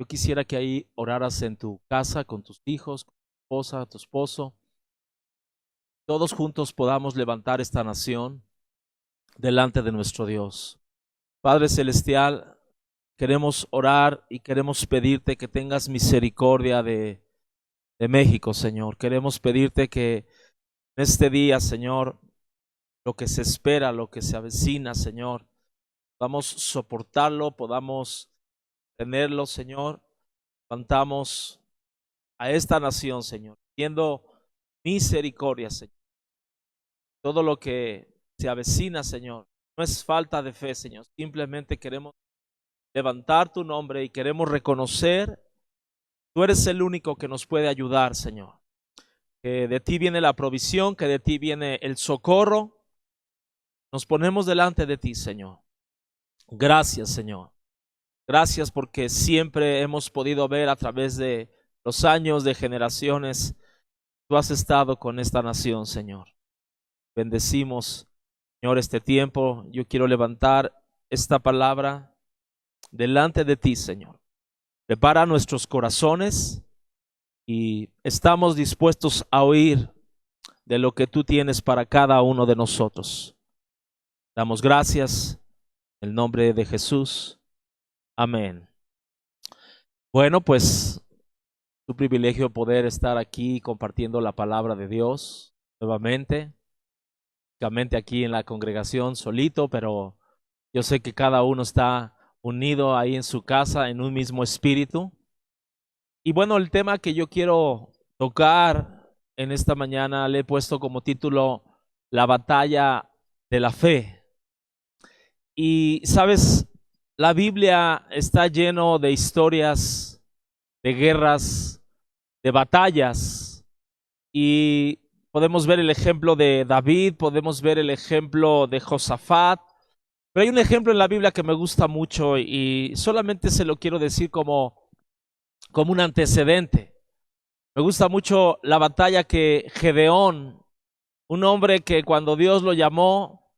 quisiera que ahí oraras en tu casa, con tus hijos, con tu esposa, tu esposo. Todos juntos podamos levantar esta nación delante de nuestro Dios. Padre Celestial, queremos orar y queremos pedirte que tengas misericordia de México, Señor. Queremos pedirte que en este día, Señor, lo que se espera, lo que se avecina, Señor, podamos soportarlo, podamos tenerlo, Señor. Levantamos a esta nación, Señor, pidiendo misericordia, Señor. Todo lo que se avecina, Señor, no es falta de fe, Señor. Simplemente queremos levantar tu nombre y queremos reconocer tú eres el único que nos puede ayudar, Señor. Que de ti viene la provisión, que de ti viene el socorro. Nos ponemos delante de ti, Señor. Gracias, Señor. Gracias porque siempre hemos podido ver a través de los años, de generaciones, tú has estado con esta nación, Señor. Bendecimos, Señor, este tiempo. Yo quiero levantar esta palabra delante de ti, Señor. Prepara nuestros corazones y estamos dispuestos a oír de lo que tú tienes para cada uno de nosotros. Damos gracias en el nombre de Jesús. Amén. Bueno, pues es un privilegio poder estar aquí compartiendo la palabra de Dios nuevamente. Aquí en la congregación solito, pero yo sé que cada uno está unido ahí en su casa en un mismo espíritu. Y bueno, el tema que yo quiero tocar en esta mañana le he puesto como título La batalla de la fe. Y sabes, la Biblia está lleno de historias, de guerras, de batallas, y podemos ver el ejemplo de David, podemos ver el ejemplo de Josafat, pero hay un ejemplo en la Biblia que me gusta mucho y solamente se lo quiero decir como un antecedente. Me gusta mucho la batalla que Gedeón, un hombre que cuando Dios lo llamó,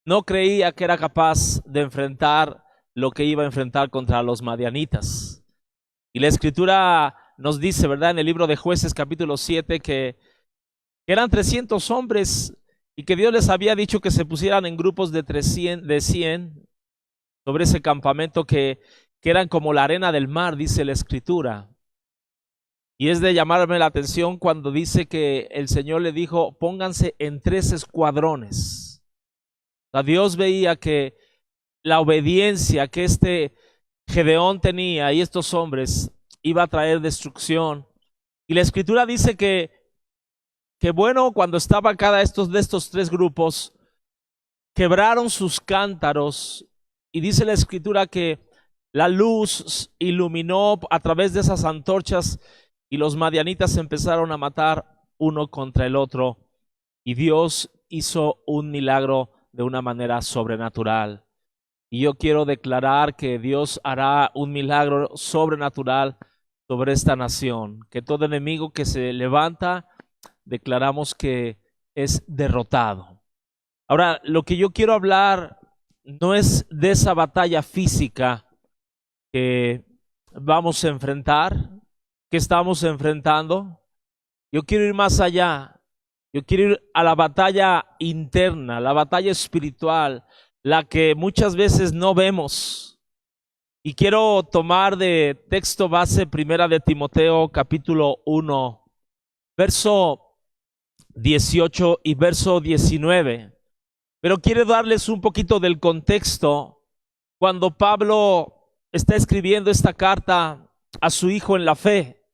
no creía que era capaz de enfrentar lo que iba a enfrentar contra los madianitas. Y la Escritura nos dice, ¿verdad?, en el libro de Jueces capítulo 7, que eran 300 hombres y que Dios les había dicho que se pusieran en grupos de 100 sobre ese campamento que eran como la arena del mar, dice la Escritura. Y es de llamarme la atención cuando dice que el Señor le dijo, pónganse en 3 escuadrones. O sea, Dios veía que la obediencia que este Gedeón tenía y estos hombres iba a traer destrucción. Y la Escritura dice que bueno, cuando estaba cada de estos 3 grupos, quebraron sus cántaros, y dice la Escritura que la luz iluminó a través de esas antorchas y los madianitas empezaron a matar uno contra el otro, y Dios hizo un milagro de una manera sobrenatural. Y yo quiero declarar que Dios hará un milagro sobrenatural sobre esta nación, que todo enemigo que se levanta, declaramos que es derrotado. Ahora, lo que yo quiero hablar no es de esa batalla física que vamos a enfrentar, que estamos enfrentando. Yo quiero ir más allá. Yo quiero ir a la batalla interna, la batalla espiritual, la que muchas veces no vemos. Y quiero tomar de texto base 1 de Timoteo capítulo 1, verso 18 y verso 19. Pero quiero darles un poquito del contexto cuando Pablo está escribiendo esta carta a su hijo en la fe.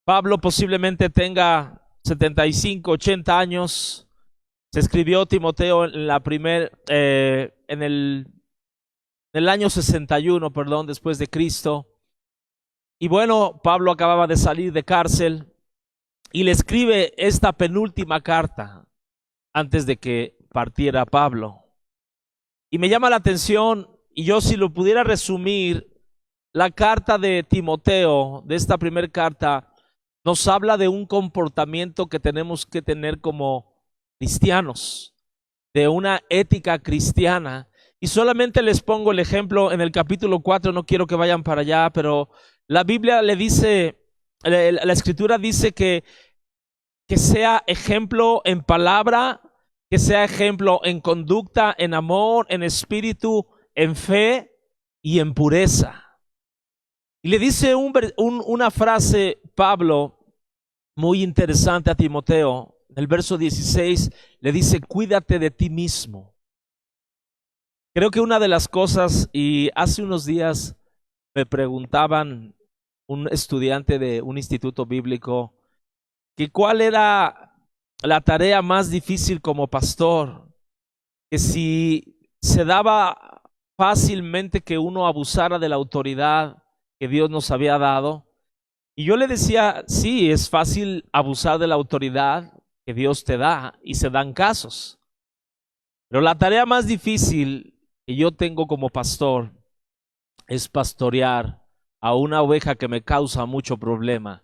Pablo posiblemente tenga 75, 80 años. Se escribió Timoteo en el año 61, después de Cristo. Y bueno, Pablo acababa de salir de cárcel y le escribe esta penúltima carta antes de que partiera Pablo. Y me llama la atención, y yo si lo pudiera resumir, la carta de Timoteo, de esta primera carta, nos habla de un comportamiento que tenemos que tener como cristianos, de una ética cristiana, Y solamente les pongo el ejemplo en el capítulo 4, no quiero que vayan para allá, pero la Biblia le dice, la Escritura dice que sea ejemplo en palabra, que sea ejemplo en conducta, en amor, en espíritu, en fe y en pureza. Y le dice una frase Pablo muy interesante a Timoteo. En el verso 16 le dice, cuídate de ti mismo. Creo que una de las cosas, y hace unos días me preguntaban un estudiante de un instituto bíblico, que cuál era la tarea más difícil como pastor, que si se daba fácilmente que uno abusara de la autoridad que Dios nos había dado. Y yo le decía, sí, es fácil abusar de la autoridad que Dios te da y se dan casos. Pero la tarea más difícil que yo tengo como pastor es pastorear a una oveja que me causa mucho problema.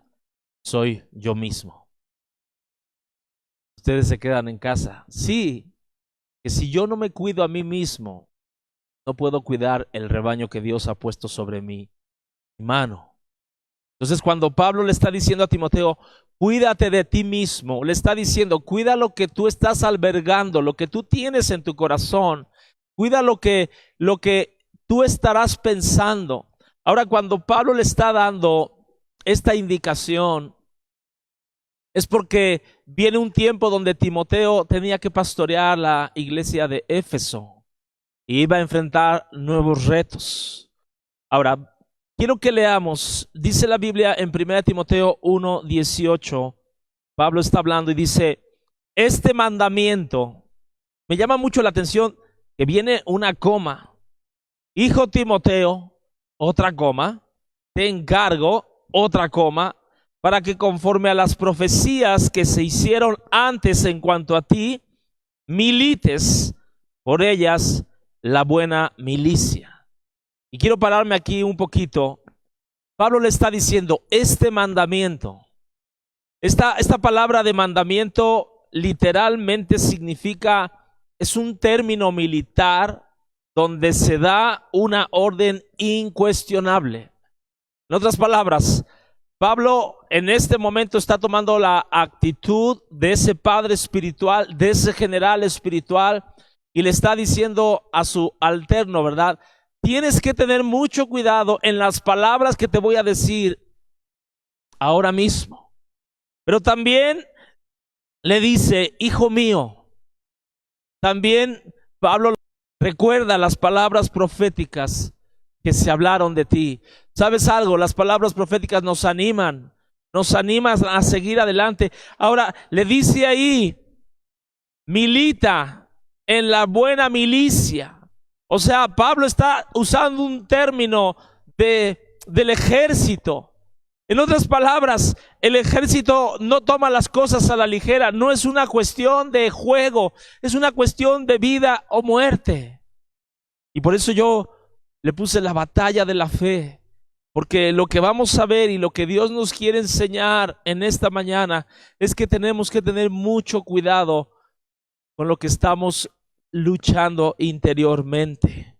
Soy yo mismo. Ustedes se quedan en casa. Sí, que si yo no me cuido a mí mismo, no puedo cuidar el rebaño que Dios ha puesto sobre mi mano. Entonces, cuando Pablo le está diciendo a Timoteo, cuídate de ti mismo, le está diciendo, cuida lo que tú estás albergando, lo que tú tienes en tu corazón, cuida lo que tú estarás pensando. Ahora, cuando Pablo le está dando esta indicación, es porque viene un tiempo donde Timoteo tenía que pastorear la iglesia de Éfeso y iba a enfrentar nuevos retos. Ahora, quiero que leamos, dice la Biblia en 1 Timoteo 1:18, Pablo está hablando y dice, este mandamiento, me llama mucho la atención que viene una coma, hijo Timoteo, otra coma, te encargo, otra coma, para que conforme a las profecías que se hicieron antes en cuanto a ti, milites por ellas la buena milicia. Y quiero pararme aquí un poquito. Pablo le está diciendo, este mandamiento, esta palabra de mandamiento literalmente significa, es un término militar donde se da una orden incuestionable. En otras palabras, Pablo en este momento está tomando la actitud de ese padre espiritual, de ese general espiritual, y le está diciendo a su alterno, ¿verdad? Tienes que tener mucho cuidado en las palabras que te voy a decir ahora mismo. Pero también le dice, hijo mío, también Pablo recuerda las palabras proféticas que se hablaron de ti. ¿Sabes algo? Las palabras proféticas nos animan a seguir adelante. Ahora le dice ahí, milita en la buena milicia. O sea, Pablo está usando un término del ejército. En otras palabras, el ejército no toma las cosas a la ligera. No es una cuestión de juego, es una cuestión de vida o muerte. Y por eso yo le puse la batalla de la fe, porque lo que vamos a ver y lo que Dios nos quiere enseñar en esta mañana es que tenemos que tener mucho cuidado con lo que estamos luchando interiormente.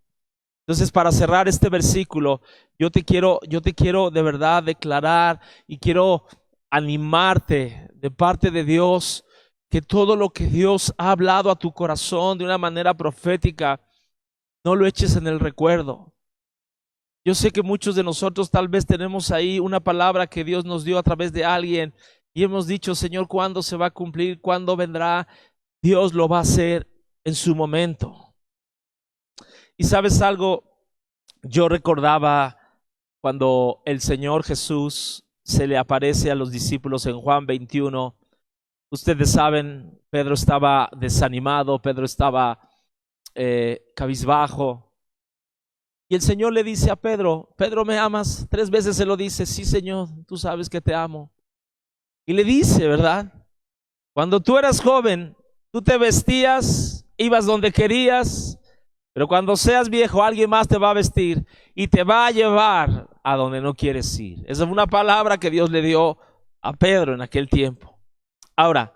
Entonces, para cerrar este versículo, yo te quiero de verdad declarar y quiero animarte de parte de Dios, que todo lo que Dios ha hablado a tu corazón de una manera profética, no lo eches en el recuerdo. Yo sé que muchos de nosotros tal vez tenemos ahí una palabra que Dios nos dio a través de alguien y hemos dicho, Señor, ¿cuándo se va a cumplir? ¿Cuándo vendrá? Dios lo va a hacer en su momento. Y ¿sabes algo? Yo recordaba cuando el Señor Jesús se le aparece a los discípulos en Juan 21. Ustedes saben, Pedro estaba desanimado, Pedro estaba cabizbajo. Y el Señor le dice a Pedro, Pedro, ¿me amas? 3 veces se lo dice, sí, Señor, tú sabes que te amo. Y le dice, ¿verdad? Cuando tú eras joven, tú te vestías, ibas donde querías, pero cuando seas viejo, alguien más te va a vestir y te va a llevar a donde no quieres ir. Esa es una palabra que Dios le dio a Pedro en aquel tiempo. Ahora,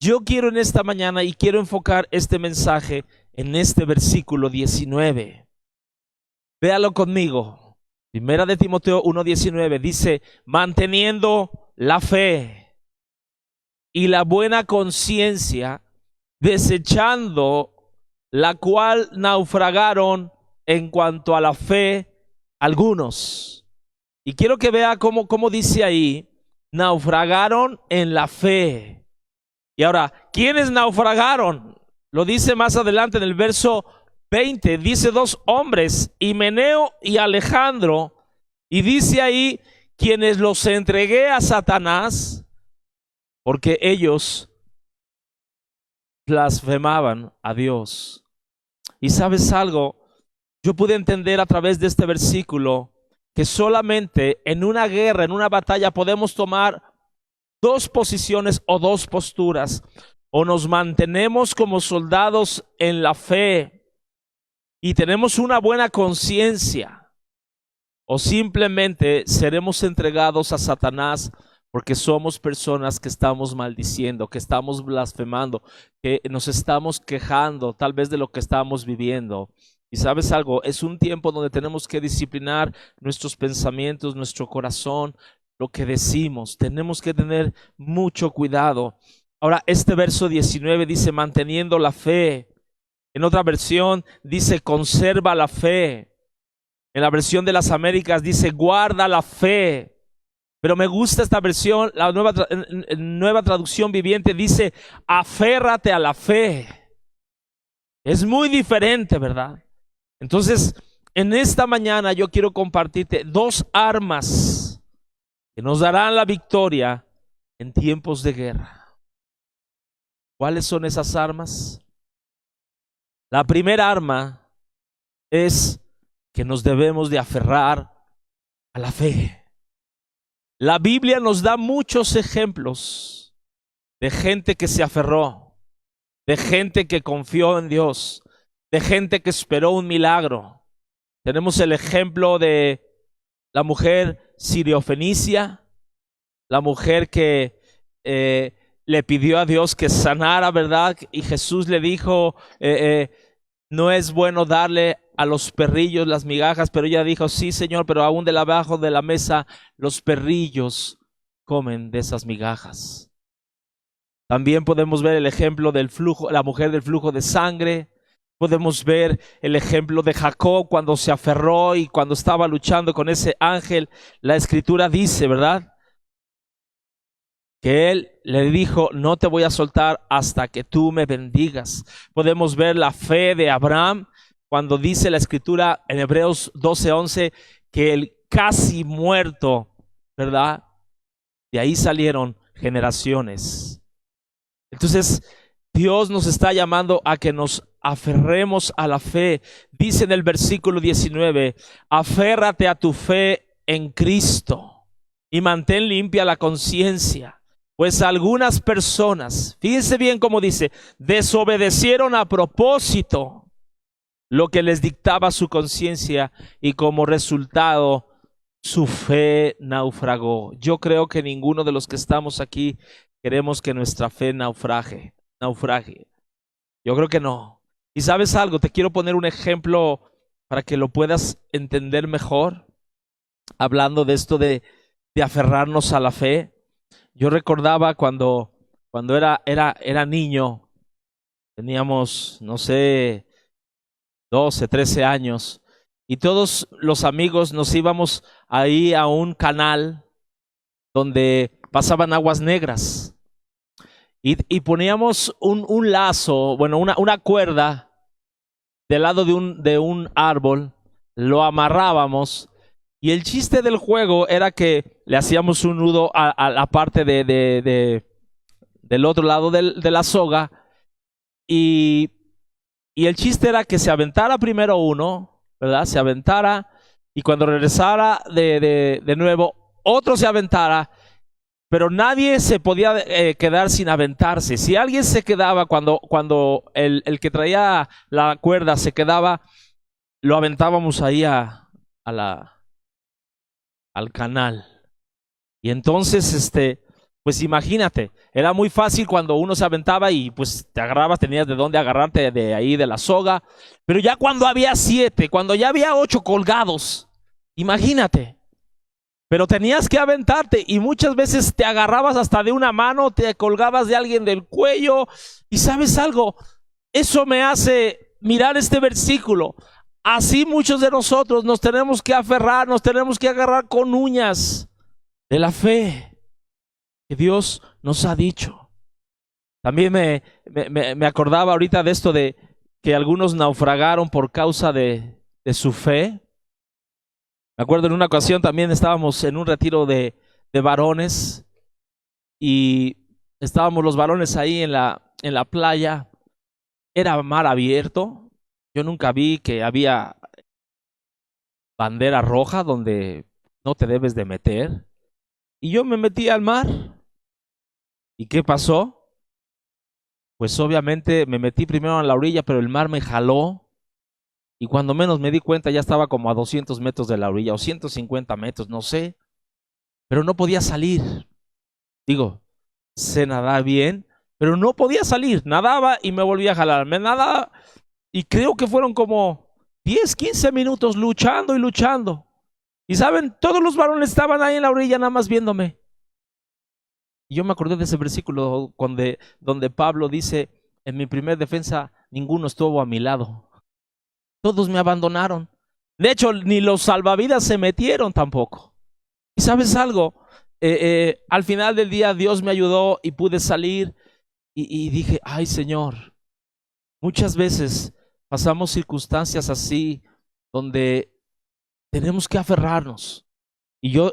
yo quiero en esta mañana y quiero enfocar este mensaje en este versículo 19. Véalo conmigo. Primera de Timoteo 1:19 dice, manteniendo la fe y la buena conciencia, desechando la cual naufragaron en cuanto a la fe algunos. Y quiero que vea cómo dice ahí, naufragaron en la fe. Y ahora, ¿quiénes naufragaron? Lo dice más adelante en el verso 20, dice dos hombres, Himeneo y Alejandro, y dice ahí, quienes los entregué a Satanás, porque ellos blasfemaban a Dios. Y sabes algo, yo pude entender a través de este versículo que solamente en una guerra, en una batalla, podemos tomar dos posiciones o dos posturas. O nos mantenemos como soldados en la fe y tenemos una buena conciencia, o simplemente seremos entregados a Satanás porque somos personas que estamos maldiciendo, que estamos blasfemando, que nos estamos quejando tal vez de lo que estamos viviendo. Y sabes algo, es un tiempo donde tenemos que disciplinar nuestros pensamientos, nuestro corazón, lo que decimos. Tenemos que tener mucho cuidado. Ahora, este verso 19 dice, manteniendo la fe. En otra versión dice, conserva la fe. En la versión de las Américas dice, guarda la fe. Pero me gusta esta versión, la nueva traducción viviente dice, aférrate a la fe. Es muy diferente, ¿verdad? Entonces, en esta mañana yo quiero compartirte dos armas que nos darán la victoria en tiempos de guerra. ¿Cuáles son esas armas? La primera arma es que nos debemos de aferrar a la fe. La Biblia nos da muchos ejemplos de gente que se aferró, de gente que confió en Dios, de gente que esperó un milagro. Tenemos el ejemplo de la mujer siriofenicia, la mujer que le pidió a Dios que sanara, ¿verdad? Y Jesús le dijo, no es bueno darle a los perrillos las migajas, pero ella dijo, sí, Señor, pero aún de abajo de la mesa los perrillos comen de esas migajas. También podemos ver el ejemplo del flujo, la mujer del flujo de sangre. Podemos ver el ejemplo de Jacob cuando se aferró y cuando estaba luchando con ese ángel. La escritura dice, ¿verdad?, que él le dijo, no te voy a soltar hasta que tú me bendigas. Podemos ver la fe de Abraham cuando dice la escritura en Hebreos 12:11 que el casi muerto, ¿verdad?, de ahí salieron generaciones. Entonces, Dios nos está llamando a que nos aferremos a la fe. Dice en el versículo 19, aférrate a tu fe en Cristo y mantén limpia la conciencia. Pues algunas personas, fíjense bien cómo dice, desobedecieron a propósito lo que les dictaba su conciencia y como resultado su fe naufragó. Yo creo que ninguno de los que estamos aquí queremos que nuestra fe naufrague. Yo creo que no. Y sabes algo, te quiero poner un ejemplo para que lo puedas entender mejor, hablando de esto de aferrarnos a la fe. Yo recordaba cuando era niño, teníamos, no sé, 12, 13 años, y todos los amigos nos íbamos ahí a un canal donde pasaban aguas negras. Y poníamos un lazo, bueno, una cuerda del lado de un árbol, lo amarrábamos. Y el chiste del juego era que le hacíamos un nudo a la parte del otro lado de la soga. Y el chiste era que se aventara primero uno, ¿verdad? Se aventara y cuando regresara de nuevo, otro se aventara. Pero nadie se podía quedar sin aventarse. Si alguien se quedaba cuando el que traía la cuerda se quedaba, lo aventábamos ahí al canal. Y entonces pues imagínate, era muy fácil cuando uno se aventaba y pues te agarrabas, tenías de dónde agarrarte de ahí de la soga, pero ya cuando había 7, cuando ya había 8 colgados, imagínate, pero tenías que aventarte y muchas veces te agarrabas hasta de una mano, te colgabas de alguien del cuello y ¿sabes algo? Eso me hace mirar este versículo. Así muchos de nosotros nos tenemos que aferrar, nos tenemos que agarrar con uñas de la fe que Dios nos ha dicho. También me acordaba ahorita de esto de que algunos naufragaron por causa de su fe. Me acuerdo en una ocasión también estábamos en un retiro de varones y estábamos los varones ahí en la playa. Era mar abierto. Yo nunca vi que había bandera roja donde no te debes de meter. Y yo me metí al mar. ¿Y qué pasó? Pues obviamente me metí primero en la orilla, pero el mar me jaló. Y cuando menos me di cuenta ya estaba como a 200 metros de la orilla, o 150 metros, no sé. Pero no podía salir. Digo, sé nadar bien, pero no podía salir. Nadaba y me volvía a jalar. Me nadaba y creo que fueron como 10, 15 minutos luchando y luchando. Y saben, todos los varones estaban ahí en la orilla nada más viéndome. Y yo me acordé de ese versículo donde Pablo dice, en mi primer defensa, ninguno estuvo a mi lado. Todos me abandonaron. De hecho, ni los salvavidas se metieron tampoco. ¿Y sabes algo? Al final del día Dios me ayudó y pude salir y dije, ay Señor, muchas veces pasamos circunstancias así donde tenemos que aferrarnos. Y yo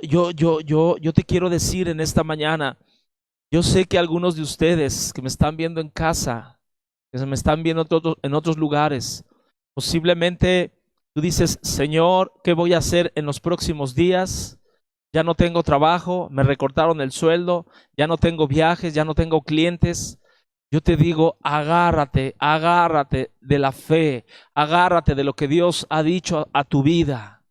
te quiero decir en esta mañana, yo sé que algunos de ustedes que me están viendo en casa, que se me están viendo en otros lugares, posiblemente tú dices, Señor, ¿qué voy a hacer en los próximos días? Ya no tengo trabajo, me recortaron el sueldo, ya no tengo viajes, ya no tengo clientes. Yo te digo, agárrate de la fe, agárrate de lo que Dios ha dicho a tu vida.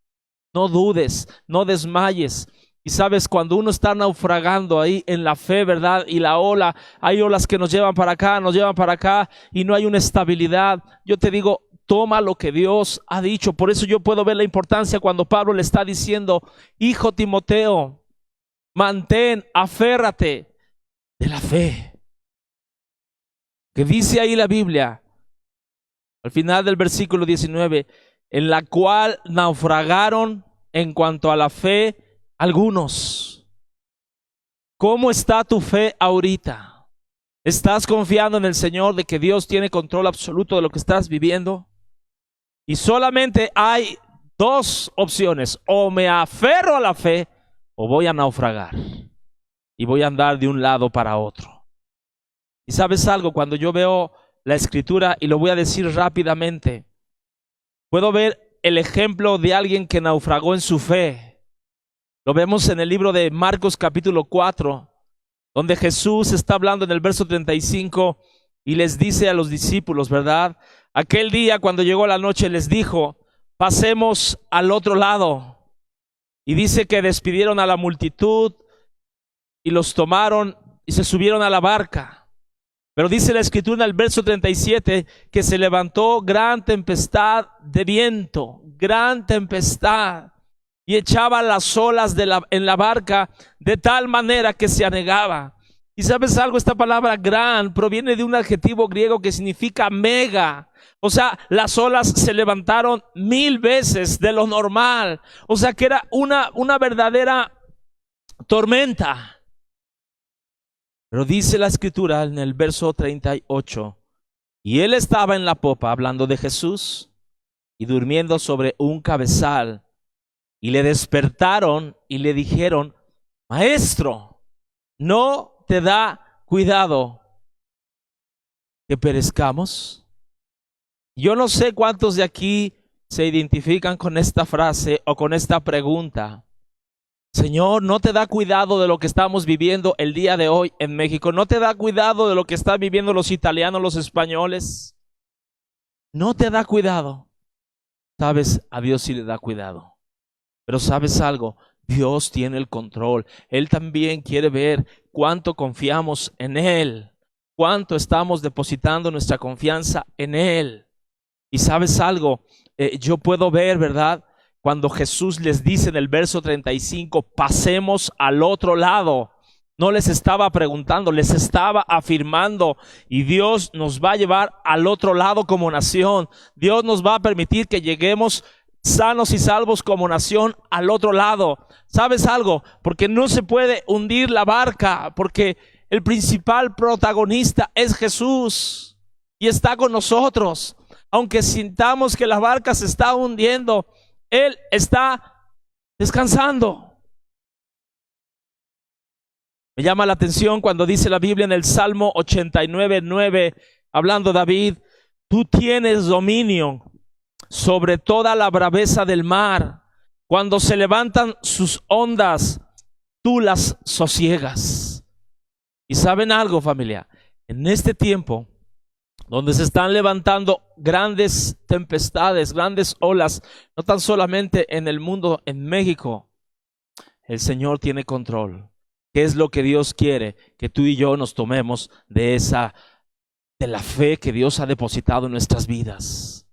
No dudes, no desmayes. Y sabes, cuando uno está naufragando ahí en la fe, ¿verdad? Y la ola, hay olas que nos llevan para acá y no hay una estabilidad. Yo te digo, toma lo que Dios ha dicho. Por eso yo puedo ver la importancia cuando Pablo le está diciendo, hijo Timoteo, aférrate de la fe. Que dice ahí la Biblia, al final del versículo 19, en la cual naufragaron en cuanto a la fe algunos. ¿Cómo está tu fe ahorita? ¿Estás confiando en el Señor de que Dios tiene control absoluto de lo que estás viviendo? Y solamente hay 2 opciones, o me aferro a la fe o voy a naufragar y voy a andar de un lado para otro. Y sabes algo, cuando yo veo la escritura, y lo voy a decir rápidamente, puedo ver el ejemplo de alguien que naufragó en su fe. Lo vemos en el libro de Marcos capítulo 4, donde Jesús está hablando en el verso 35 y les dice a los discípulos, ¿verdad? Aquel día cuando llegó la noche les dijo, pasemos al otro lado. Y dice que despidieron a la multitud y los tomaron y se subieron a la barca. Pero dice la escritura en el verso 37 que se levantó gran tempestad de viento, gran tempestad. Y echaba las olas en la barca de tal manera que se anegaba. Y sabes algo, esta palabra gran proviene de un adjetivo griego que significa mega. O sea, las olas se levantaron 1000 veces de lo normal. O sea, que era una verdadera tormenta. Pero dice la escritura en el verso 38, y él estaba en la popa hablando de Jesús y durmiendo sobre un cabezal. Y le despertaron y le dijeron, Maestro, ¿no te da cuidado que perezcamos? Yo no sé cuántos de aquí se identifican con esta frase o con esta pregunta. Señor, ¿no te da cuidado de lo que estamos viviendo el día de hoy en México? ¿No te da cuidado de lo que están viviendo los italianos, los españoles? ¿No te da cuidado? Sabes, a Dios sí le da cuidado. Pero ¿sabes algo? Dios tiene el control. Él también quiere ver cuánto confiamos en Él, cuánto estamos depositando nuestra confianza en Él. Y ¿sabes algo? Yo puedo ver, ¿verdad? Cuando Jesús les dice en el verso 35, pasemos al otro lado. No les estaba preguntando, les estaba afirmando. Y Dios nos va a llevar al otro lado como nación. Dios nos va a permitir que lleguemos sanos y salvos como nación al otro lado. ¿Sabes algo? Porque no se puede hundir la barca, porque el principal protagonista es Jesús y está con nosotros. Aunque sintamos que la barca se está hundiendo, Él está descansando. Me llama la atención cuando dice la Biblia en el Salmo 89:9, hablando David, tú tienes dominio sobre toda la braveza del mar. Cuando se levantan sus ondas, tú las sosiegas. Y ¿saben algo, familia? En este tiempo, donde se están levantando grandes tempestades, grandes olas, no tan solamente en el mundo, en México, el Señor tiene control. ¿Qué es lo que Dios quiere? Que tú y yo nos tomemos de la fe que Dios ha depositado en nuestras vidas.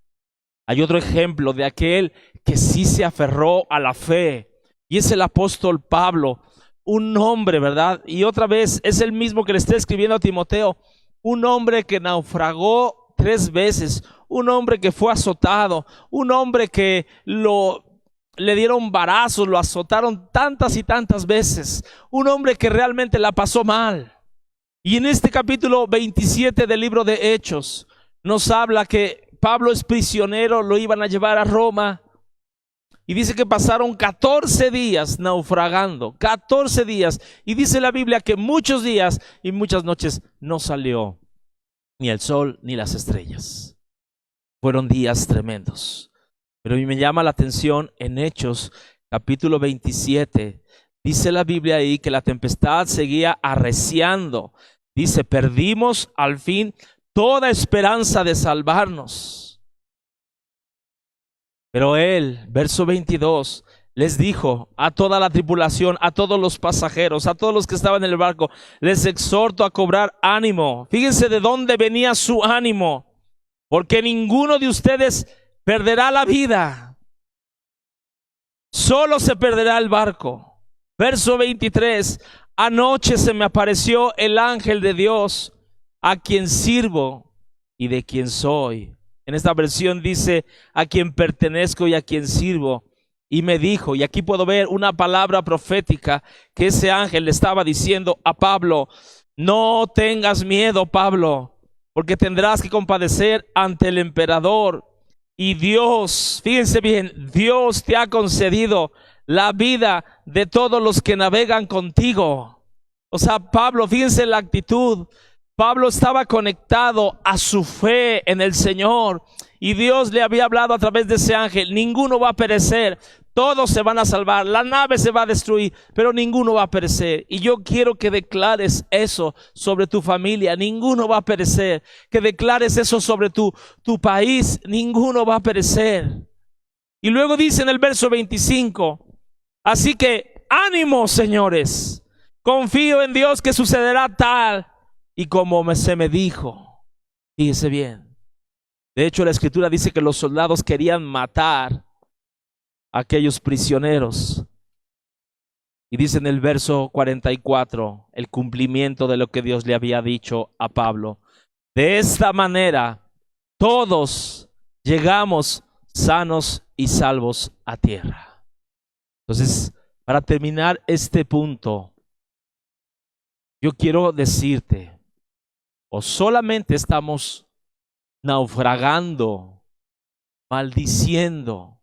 Hay otro ejemplo de aquel que sí se aferró a la fe, y es el apóstol Pablo, un hombre, ¿verdad? Y otra vez es el mismo que le está escribiendo a Timoteo, un hombre que naufragó 3 veces, un hombre que fue azotado, un hombre que le dieron varazos, lo azotaron tantas y tantas veces, un hombre que realmente la pasó mal. Y en este capítulo 27 del libro de Hechos nos habla que Pablo es prisionero, lo iban a llevar a Roma. Y dice que pasaron 14 días naufragando, 14 días. Y dice la Biblia que muchos días y muchas noches no salió ni el sol ni las estrellas. Fueron días tremendos. Pero a mí me llama la atención en Hechos capítulo 27. Dice la Biblia ahí que la tempestad seguía arreciando. Dice, perdimos al fin toda esperanza de salvarnos. Pero él, verso 22, les dijo a toda la tripulación, a todos los pasajeros, a todos los que estaban en el barco, les exhorto a cobrar ánimo. Fíjense de dónde venía su ánimo, porque ninguno de ustedes perderá la vida, solo se perderá el barco. Verso 23, anoche se me apareció el ángel de Dios, a quien sirvo y de quien soy. En esta versión dice, a quien pertenezco y a quien sirvo. Y me dijo, y aquí puedo ver una palabra profética que ese ángel le estaba diciendo a Pablo, no tengas miedo, Pablo, porque tendrás que compadecer ante el emperador. Y Dios, fíjense bien, Dios te ha concedido la vida de todos los que navegan contigo. O sea, Pablo, fíjense la actitud. Pablo estaba conectado a su fe en el Señor y Dios le había hablado a través de ese ángel, ninguno va a perecer, todos se van a salvar, la nave se va a destruir, pero ninguno va a perecer. Y yo quiero que declares eso sobre tu familia, ninguno va a perecer, que declares eso sobre tu país, ninguno va a perecer. Y luego dice en el verso 25, así que ánimo, señores, confío en Dios que sucederá tal y como se me dijo. Fíjese bien. De hecho, la escritura dice que los soldados querían matar a aquellos prisioneros. Y dice en el verso 44, el cumplimiento de lo que Dios le había dicho a Pablo. De esta manera, todos llegamos sanos y salvos a tierra. Entonces, para terminar este punto, yo quiero decirte, o solamente estamos naufragando, maldiciendo,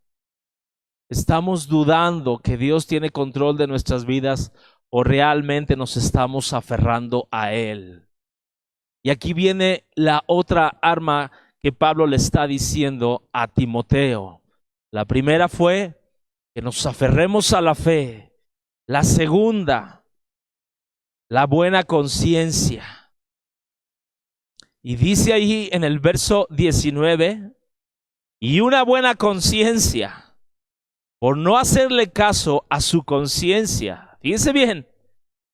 estamos dudando que Dios tiene control de nuestras vidas, o realmente nos estamos aferrando a Él. Y aquí viene la otra arma que Pablo le está diciendo a Timoteo. La primera fue que nos aferremos a la fe. La segunda, la buena conciencia. Y dice ahí en el verso 19, y una buena conciencia por no hacerle caso a su conciencia. Fíjense bien,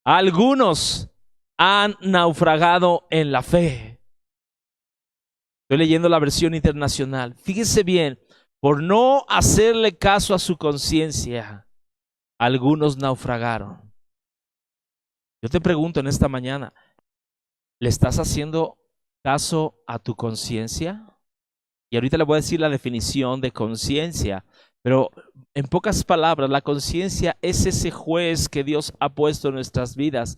algunos han naufragado en la fe. Estoy leyendo la versión internacional. Fíjense bien, por no hacerle caso a su conciencia, algunos naufragaron. Yo te pregunto en esta mañana, ¿le estás haciendo caso a tu conciencia? Y ahorita le voy a decir la definición de conciencia, pero en pocas palabras, la conciencia es ese juez que Dios ha puesto en nuestras vidas.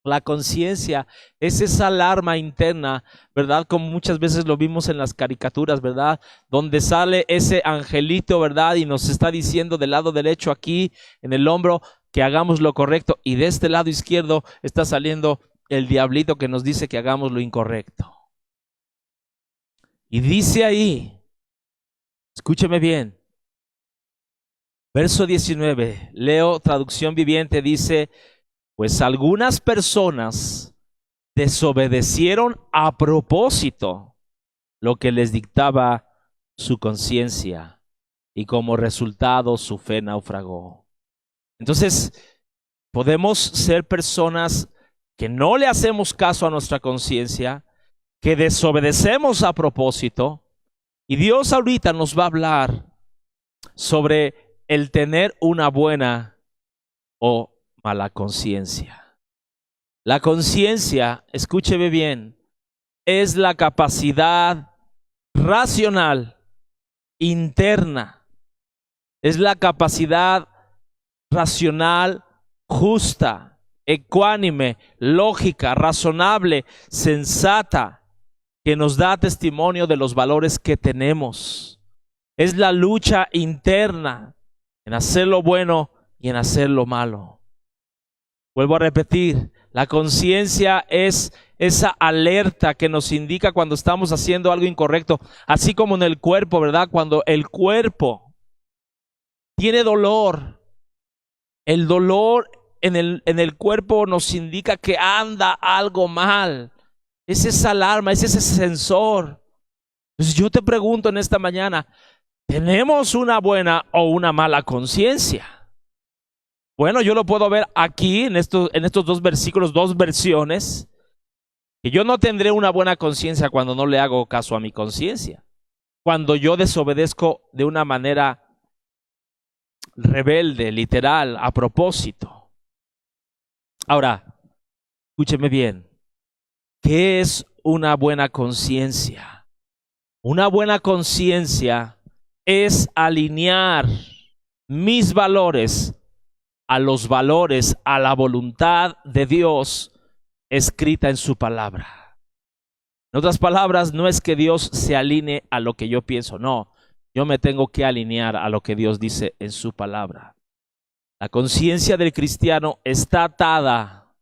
La conciencia es esa alarma interna, ¿verdad? Como muchas veces lo vimos en las caricaturas, ¿verdad? Donde sale ese angelito, ¿verdad? Y nos está diciendo del lado derecho aquí, en el hombro, que hagamos lo correcto. Y de este lado izquierdo está saliendo el diablito que nos dice que hagamos lo incorrecto. Y dice ahí, escúcheme bien, verso 19, leo traducción viviente, dice, pues algunas personas desobedecieron a propósito lo que les dictaba su conciencia y como resultado su fe naufragó. Entonces, podemos ser personas que no le hacemos caso a nuestra conciencia, que desobedecemos a propósito, y Dios ahorita nos va a hablar sobre el tener una buena o mala conciencia. La conciencia, escúcheme bien, es la capacidad racional, interna, es la capacidad racional, justa, ecuánime, lógica, razonable, sensata, que nos da testimonio de los valores que tenemos. Es la lucha interna en hacer lo bueno y en hacer lo malo. Vuelvo a repetir, la conciencia es esa alerta que nos indica cuando estamos haciendo algo incorrecto, así como en el cuerpo, ¿verdad? Cuando el cuerpo tiene dolor, el dolor en el cuerpo nos indica que anda algo mal. Es esa alarma, es ese sensor. Entonces yo te pregunto en esta mañana, ¿tenemos una buena o una mala conciencia? Bueno, yo lo puedo ver aquí en estos dos versículos, dos versiones, que yo no tendré una buena conciencia cuando no le hago caso a mi conciencia. Cuando yo desobedezco de una manera rebelde, literal, a propósito. Ahora, escúcheme bien. ¿Qué es una buena conciencia? Una buena conciencia es alinear mis valores a los valores, a la voluntad de Dios escrita en su palabra. En otras palabras, no es que Dios se alinee a lo que yo pienso, no. Yo me tengo que alinear a lo que Dios dice en su palabra. La conciencia del cristiano está atada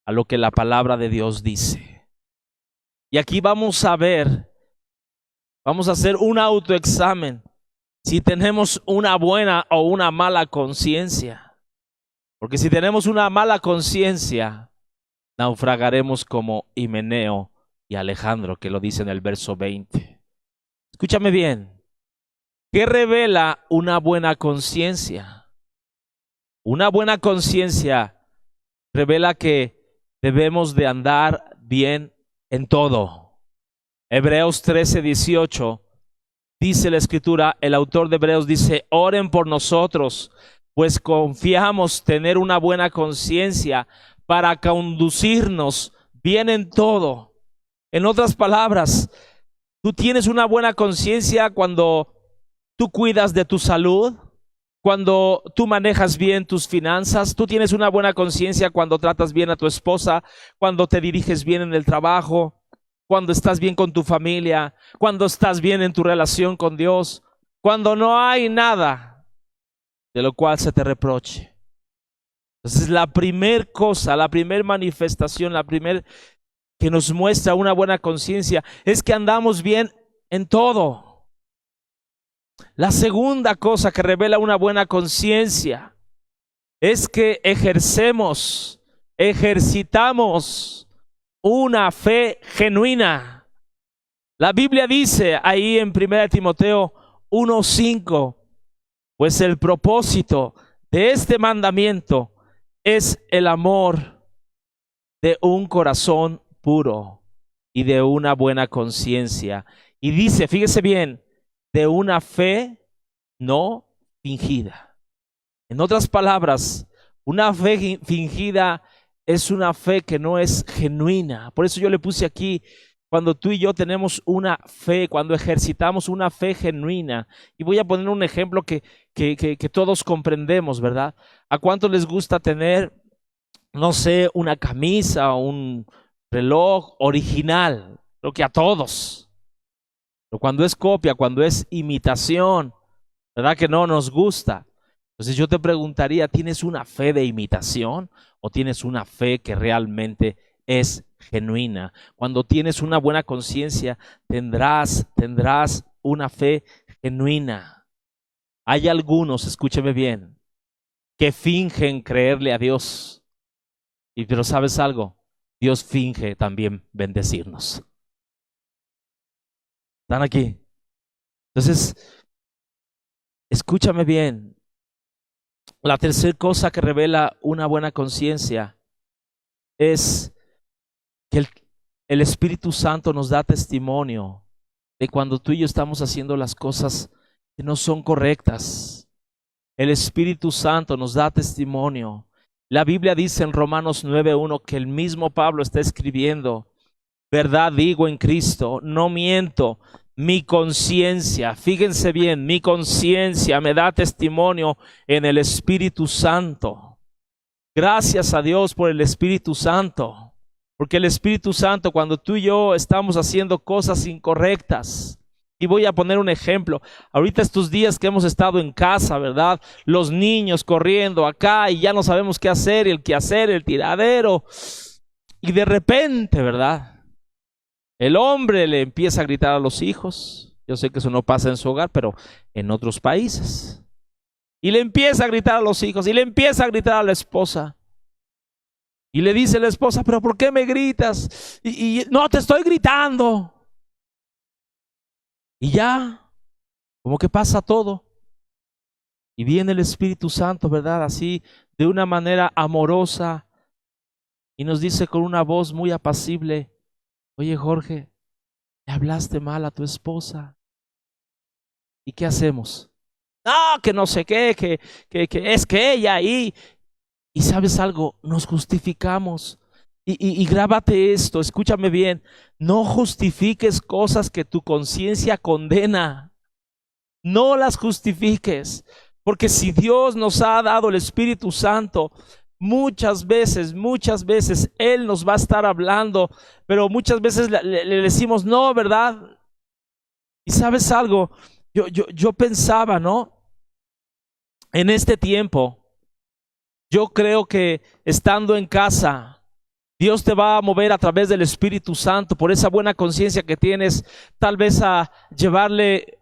a lo que la palabra de Dios dice. Y aquí vamos a ver, vamos a hacer un autoexamen si tenemos una buena o una mala conciencia. Porque si tenemos una mala conciencia, naufragaremos como Himeneo y Alejandro, que lo dice en el verso 20. Escúchame bien. ¿Qué revela una buena conciencia? Una buena conciencia revela que debemos de andar bien en todo. Hebreos 13:18 dice la escritura, el autor de Hebreos dice, oren por nosotros, pues confiamos tener una buena conciencia para conducirnos bien en todo. En otras palabras, tú tienes una buena conciencia cuando tú cuidas de tu salud, cuando tú manejas bien tus finanzas, tú tienes una buena conciencia cuando tratas bien a tu esposa, cuando te diriges bien en el trabajo, cuando estás bien con tu familia, cuando estás bien en tu relación con Dios, cuando no hay nada de lo cual se te reproche. Entonces la primer cosa, la primer manifestación, la primer que nos muestra una buena conciencia es que andamos bien en todo. La segunda cosa que revela una buena conciencia es que ejercitamos una fe genuina. La Biblia dice ahí en 1 Timoteo 1:5, Pues el propósito de este mandamiento es el amor de un corazón puro y de una buena conciencia. Y dice, fíjese bien, de una fe no fingida. En otras palabras, una fe fingida es una fe que no es genuina. Por eso yo le puse aquí, cuando tú y yo tenemos una fe, cuando ejercitamos una fe genuina. Y voy a poner un ejemplo que todos comprendemos, ¿verdad? ¿A cuántos les gusta tener, no sé, una camisa o un reloj original? Creo que a todos. Pero cuando es copia, cuando es imitación, ¿verdad que no nos gusta? Entonces yo te preguntaría, ¿tienes una fe de imitación o tienes una fe que realmente es genuina? Cuando tienes una buena conciencia, tendrás una fe genuina. Hay algunos, escúcheme bien, que fingen creerle a Dios. Pero ¿sabes algo? Dios finge también bendecirnos. ¿Están aquí? Entonces, escúchame bien. La tercera cosa que revela una buena conciencia es que el Espíritu Santo nos da testimonio de cuando tú y yo estamos haciendo las cosas que no son correctas. El Espíritu Santo nos da testimonio. La Biblia dice en Romanos 9:1 que el mismo Pablo está escribiendo: verdad digo en Cristo, no miento. Mi conciencia, fíjense bien, mi conciencia me da testimonio en el Espíritu Santo. Gracias a Dios por el Espíritu Santo, porque el Espíritu Santo, cuando tú y yo estamos haciendo cosas incorrectas, y voy a poner un ejemplo, ahorita estos días que hemos estado en casa, ¿verdad? Los niños corriendo acá y ya no sabemos qué hacer, el quehacer, el tiradero, y de repente, ¿verdad? El hombre le empieza a gritar a los hijos. Yo sé que eso no pasa en su hogar, pero en otros países. Y le empieza a gritar a los hijos, y le empieza a gritar a la esposa. Y le dice la esposa: ¿pero por qué me gritas? Y no, te estoy gritando. Y ya, como que pasa todo. Y viene el Espíritu Santo, ¿verdad? Así, de una manera amorosa. Y nos dice con una voz muy apacible: oye, Jorge, le hablaste mal a tu esposa. ¿Y qué hacemos? No, que no sé qué, que es que ella ahí. Y sabes algo, nos justificamos. Y grábate esto, escúchame bien, no justifiques cosas que tu conciencia condena. No las justifiques, porque si Dios nos ha dado el Espíritu Santo, muchas veces Él nos va a estar hablando, pero muchas veces le decimos no, ¿verdad? Y sabes algo, yo pensaba, ¿no? En este tiempo, yo creo que estando en casa, Dios te va a mover a través del Espíritu Santo por esa buena conciencia que tienes, tal vez a llevarle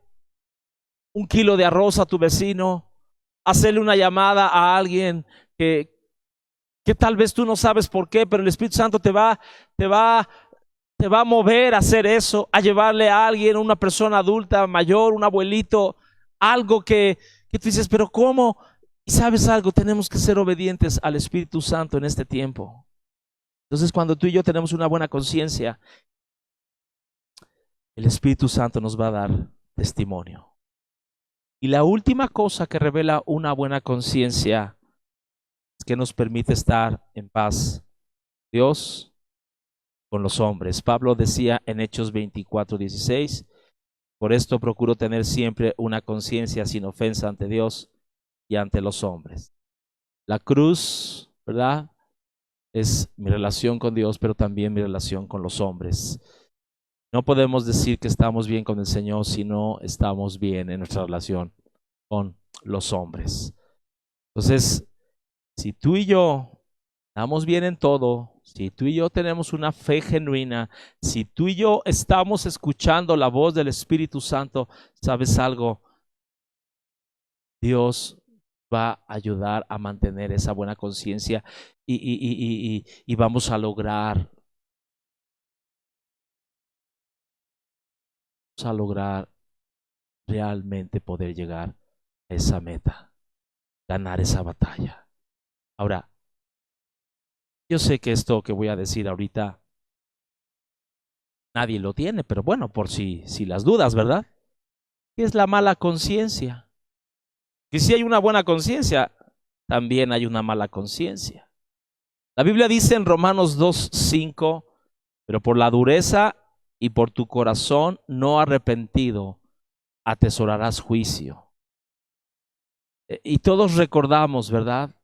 1 kilo de arroz a tu vecino, hacerle una llamada a alguien que tal vez tú no sabes por qué, pero el Espíritu Santo te va a mover a hacer eso, a llevarle a alguien, una persona adulta, mayor, un abuelito, algo que tú dices, pero ¿cómo? Y sabes algo, tenemos que ser obedientes al Espíritu Santo en este tiempo. Entonces, cuando tú y yo tenemos una buena conciencia, el Espíritu Santo nos va a dar testimonio. Y la última cosa que revela una buena conciencia es que nos permite estar en paz, Dios con los hombres. Pablo decía en Hechos 24:16, por esto procuro tener siempre una conciencia sin ofensa ante Dios y ante los hombres. La cruz, ¿verdad? Es mi relación con Dios, pero también mi relación con los hombres. No podemos decir que estamos bien con el Señor si no estamos bien en nuestra relación con los hombres. Entonces, si tú y yo estamos bien en todo, si tú y yo tenemos una fe genuina, si tú y yo estamos escuchando la voz del Espíritu Santo, ¿sabes algo? Dios va a ayudar a mantener esa buena conciencia y vamos a lograr realmente poder llegar esa meta, ganar esa batalla. Ahora, yo sé que esto que voy a decir ahorita nadie lo tiene, pero bueno, por si las dudas, ¿verdad? ¿Qué es la mala conciencia? Que si hay una buena conciencia, también hay una mala conciencia. La Biblia dice en Romanos 2:5, pero por la dureza y por tu corazón no arrepentido, atesorarás juicio. Y todos recordamos, ¿verdad?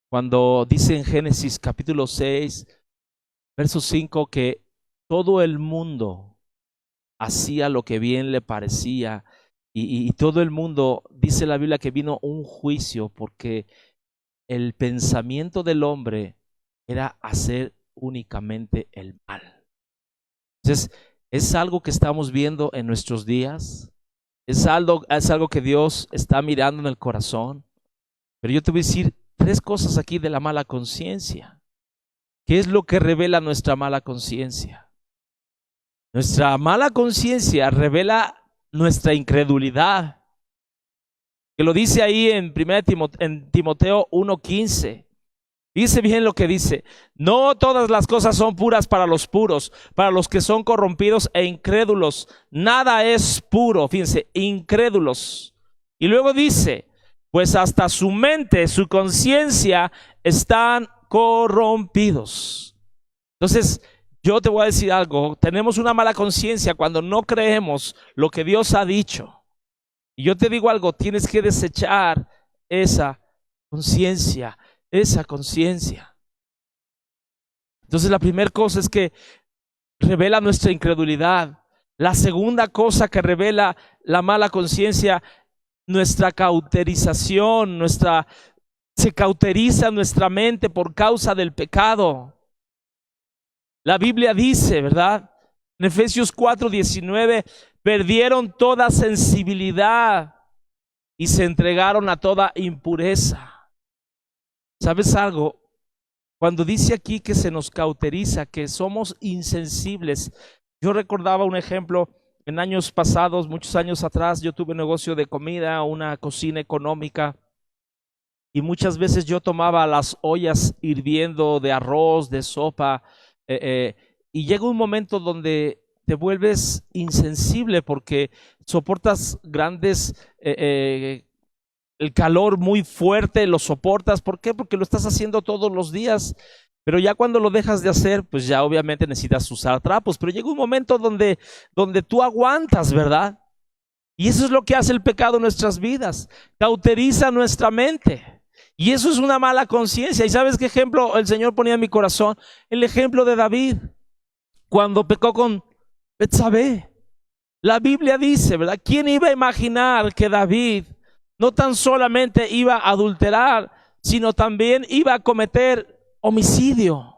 Cuando dice en Génesis capítulo 6, verso 5, que todo el mundo hacía lo que bien le parecía y todo el mundo, dice la Biblia, que vino un juicio porque el pensamiento del hombre era hacer únicamente el mal. Entonces, es algo que estamos viendo en nuestros días, es algo que Dios está mirando en el corazón. Pero yo te voy a decir 3 cosas aquí de la mala conciencia. ¿Qué es lo que revela nuestra mala conciencia? Nuestra mala conciencia revela nuestra incredulidad, que lo dice ahí en Timoteo 1:15. Dice bien lo que dice: no todas las cosas son puras para los puros, para los que son corrompidos e incrédulos. Nada es puro, fíjense, incrédulos. Y luego dice: pues hasta su mente, su conciencia están corrompidos. Entonces, yo te voy a decir algo: tenemos una mala conciencia cuando no creemos lo que Dios ha dicho. Y yo te digo algo: tienes que desechar esa conciencia. Entonces, la primera cosa es que revela nuestra incredulidad. La segunda cosa que revela la mala conciencia, nuestra cauterización, se cauteriza nuestra mente por causa del pecado. La Biblia dice, ¿verdad? En Efesios 4:19, perdieron toda sensibilidad y se entregaron a toda impureza. ¿Sabes algo? Cuando dice aquí que se nos cauteriza, que somos insensibles, yo recordaba un ejemplo en años pasados, muchos años atrás. Yo tuve un negocio de comida, una cocina económica, y muchas veces yo tomaba las ollas hirviendo de arroz, de sopa, y llega un momento donde te vuelves insensible porque soportas grandes el calor muy fuerte, lo soportas. ¿Por qué? Porque lo estás haciendo todos los días. Pero ya cuando lo dejas de hacer, pues ya obviamente necesitas usar trapos. Pero llega un momento donde tú aguantas, ¿verdad? Y eso es lo que hace el pecado en nuestras vidas. Cauteriza nuestra mente. Y eso es una mala conciencia. ¿Y sabes qué ejemplo el Señor ponía en mi corazón? El ejemplo de David, cuando pecó con Betsabé. La Biblia dice, ¿verdad? ¿Quién iba a imaginar que David no tan solamente iba a adulterar, sino también iba a cometer homicidio?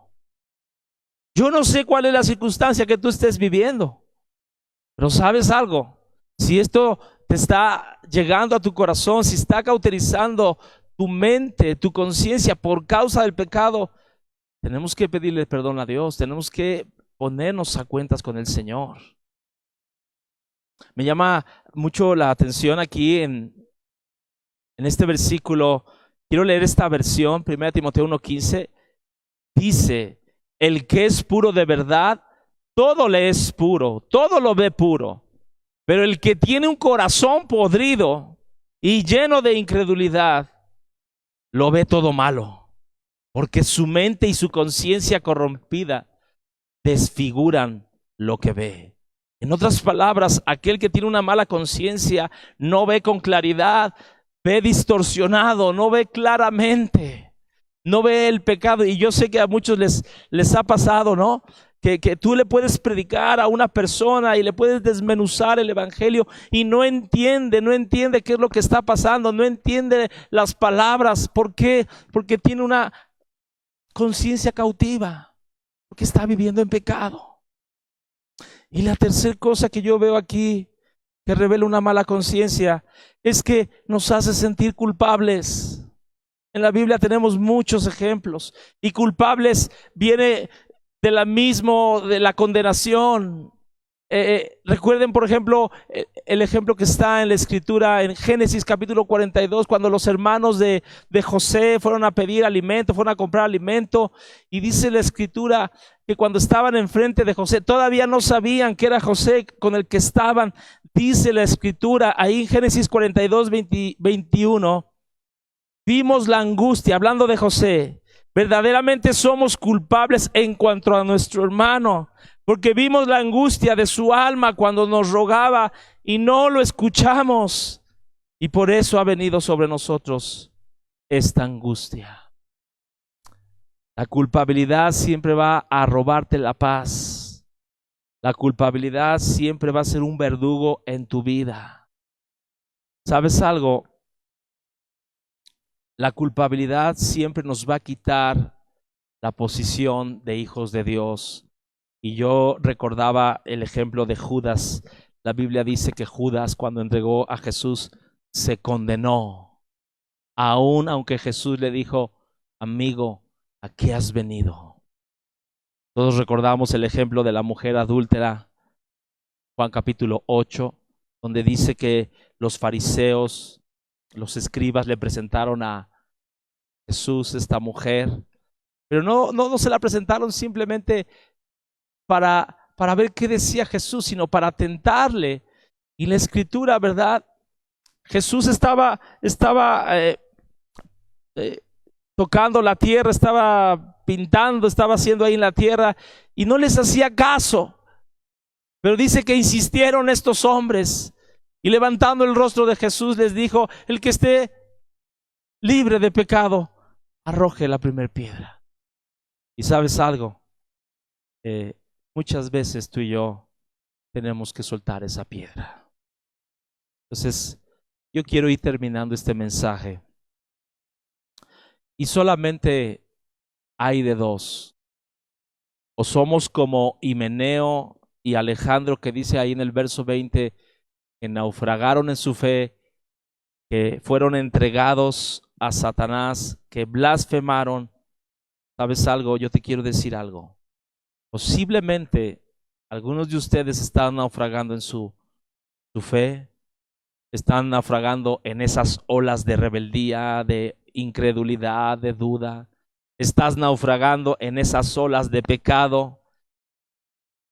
Yo no sé cuál es la circunstancia que tú estés viviendo, pero ¿sabes algo? Si esto te está llegando a tu corazón, si está cauterizando tu mente, tu conciencia por causa del pecado, tenemos que pedirle perdón a Dios, tenemos que ponernos a cuentas con el Señor. Me llama mucho la atención aquí en este versículo. Quiero leer esta versión, 1 Timoteo 1:15. Dice: el que es puro de verdad, todo le es puro, todo lo ve puro. Pero el que tiene un corazón podrido y lleno de incredulidad, lo ve todo malo, porque su mente y su conciencia corrompida desfiguran lo que ve. En otras palabras, aquel que tiene una mala conciencia no ve con claridad, ve distorsionado, no ve claramente, no ve el pecado. Y yo sé que a muchos les ha pasado, ¿no? Que tú le puedes predicar a una persona y le puedes desmenuzar el evangelio y no entiende qué es lo que está pasando, no entiende las palabras. ¿Por qué? Porque tiene una conciencia cautiva, porque está viviendo en pecado. Y la tercera cosa que yo veo aquí que revela una mala conciencia es que nos hace sentir culpables. En la Biblia tenemos muchos ejemplos, y culpables viene de la condenación. Recuerden, por ejemplo, el ejemplo que está en la escritura en Génesis capítulo 42, cuando los hermanos de José fueron a pedir alimento, fueron a comprar alimento, y dice la escritura que cuando estaban enfrente de José, todavía no sabían que era José con el que estaban. Dice la escritura ahí en Génesis 42, 21, vimos la angustia, hablando de José, verdaderamente somos culpables en cuanto a nuestro hermano, porque vimos la angustia de su alma cuando nos rogaba y no lo escuchamos. Y por eso ha venido sobre nosotros esta angustia. La culpabilidad siempre va a robarte la paz. La culpabilidad siempre va a ser un verdugo en tu vida. ¿Sabes algo? La culpabilidad siempre nos va a quitar la posición de hijos de Dios. Y yo recordaba el ejemplo de Judas. La Biblia dice que Judas, cuando entregó a Jesús, se condenó. Aún aunque Jesús le dijo: amigo, ¿a qué has venido? Todos recordamos el ejemplo de la mujer adúltera, Juan capítulo 8, donde dice que los fariseos, los escribas le presentaron a Jesús esta mujer, pero no se la presentaron simplemente para ver qué decía Jesús, sino para tentarle. Y la escritura, ¿verdad? Jesús estaba tocando la tierra, estaba pintando, estaba haciendo ahí en la tierra y no les hacía caso. Pero dice que insistieron estos hombres y levantando el rostro de Jesús les dijo: el que esté libre de pecado, arroje la primera piedra. Y sabes algo, muchas veces tú y yo tenemos que soltar esa piedra. Entonces, yo quiero ir terminando este mensaje. Y solamente hay de dos. O somos como Himeneo y Alejandro, que dice ahí en el verso 20, que naufragaron en su fe, que fueron entregados a Satanás, que blasfemaron. ¿Sabes algo? Yo te quiero decir algo. Posiblemente algunos de ustedes están naufragando en su fe, están naufragando en esas olas de rebeldía, de incredulidad, de duda. Estás naufragando en esas olas de pecado.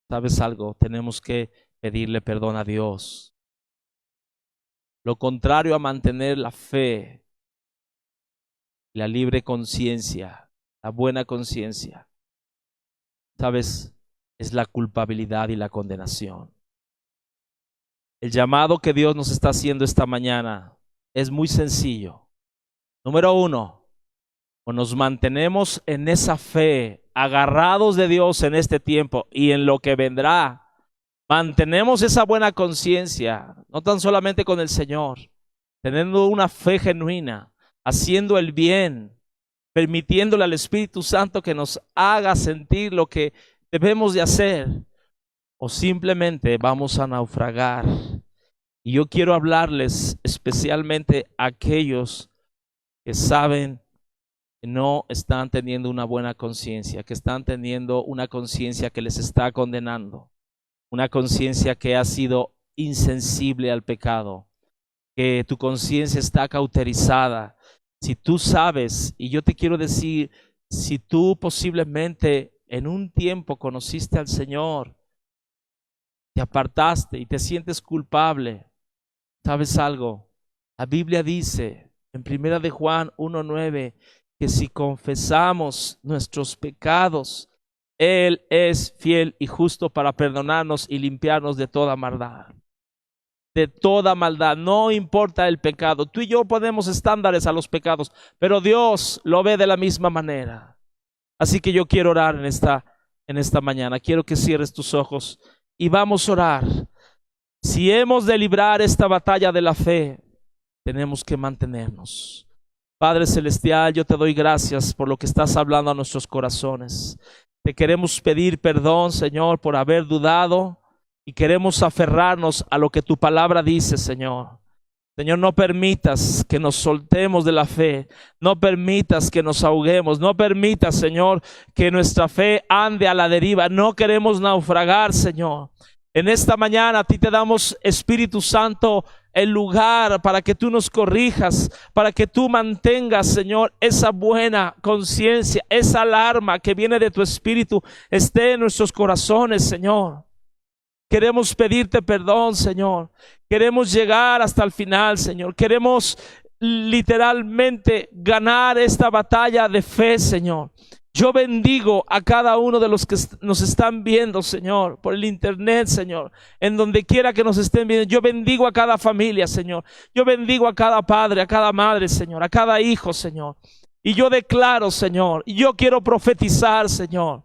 ¿Sabes algo? Tenemos que pedirle perdón a Dios. Lo contrario a mantener la fe, la libre conciencia, la buena conciencia, ¿sabes? Es la culpabilidad y la condenación. El llamado que Dios nos está haciendo esta mañana es muy sencillo. Número 1, o nos mantenemos en esa fe, agarrados de Dios en este tiempo y en lo que vendrá. Mantenemos esa buena conciencia, no tan solamente con el Señor, teniendo una fe genuina, haciendo el bien, permitiéndole al Espíritu Santo que nos haga sentir lo que debemos de hacer, o simplemente vamos a naufragar. Y yo quiero hablarles especialmente a aquellos que saben que no están teniendo una buena conciencia, que están teniendo una conciencia que les está condenando, una conciencia que ha sido insensible al pecado, que tu conciencia está cauterizada. Si tú sabes, y yo te quiero decir, si tú posiblemente en un tiempo conociste al Señor, te apartaste y te sientes culpable, ¿sabes algo? La Biblia dice en 1 de Juan 1:9 que si confesamos nuestros pecados, Él es fiel y justo para perdonarnos y limpiarnos de toda maldad. De toda maldad, no importa el pecado. Tú y yo ponemos estándares a los pecados, pero Dios lo ve de la misma manera. Así que yo quiero orar en esta mañana. Quiero que cierres tus ojos y vamos a orar. Si hemos de librar esta batalla de la fe, tenemos que mantenernos. Padre Celestial, yo te doy gracias por lo que estás hablando a nuestros corazones. Te queremos pedir perdón, Señor, por haber dudado y queremos aferrarnos a lo que tu palabra dice, Señor. Señor, no permitas que nos soltemos de la fe, no permitas que nos ahoguemos, no permitas, Señor, que nuestra fe ande a la deriva. No queremos naufragar, Señor. En esta mañana a ti te damos, Espíritu Santo, el lugar para que tú nos corrijas, para que tú mantengas, Señor, esa buena conciencia, esa alarma que viene de tu Espíritu esté en nuestros corazones, Señor. Queremos pedirte perdón, Señor. Queremos llegar hasta el final, Señor. Queremos literalmente ganar esta batalla de fe, Señor. Yo bendigo a cada uno de los que nos están viendo, Señor, por el internet, Señor, en donde quiera que nos estén viendo. Yo bendigo a cada familia, Señor. Yo bendigo a cada padre, a cada madre, Señor, a cada hijo, Señor. Y yo declaro, Señor, y yo quiero profetizar, Señor,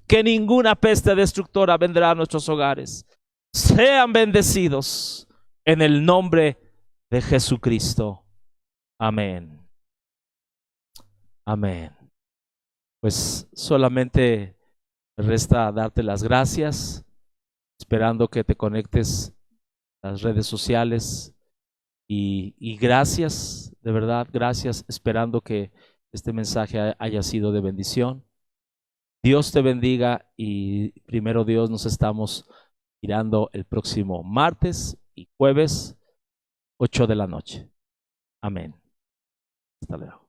que ninguna peste destructora vendrá a nuestros hogares. Sean bendecidos en el nombre de Jesucristo. Amén. Amén. Pues solamente resta darte las gracias, esperando que te conectes a las redes sociales y gracias, de verdad, gracias, esperando que este mensaje haya sido de bendición. Dios te bendiga y primero Dios, nos estamos mirando el próximo martes y jueves 8 de la noche. Amén. Hasta luego.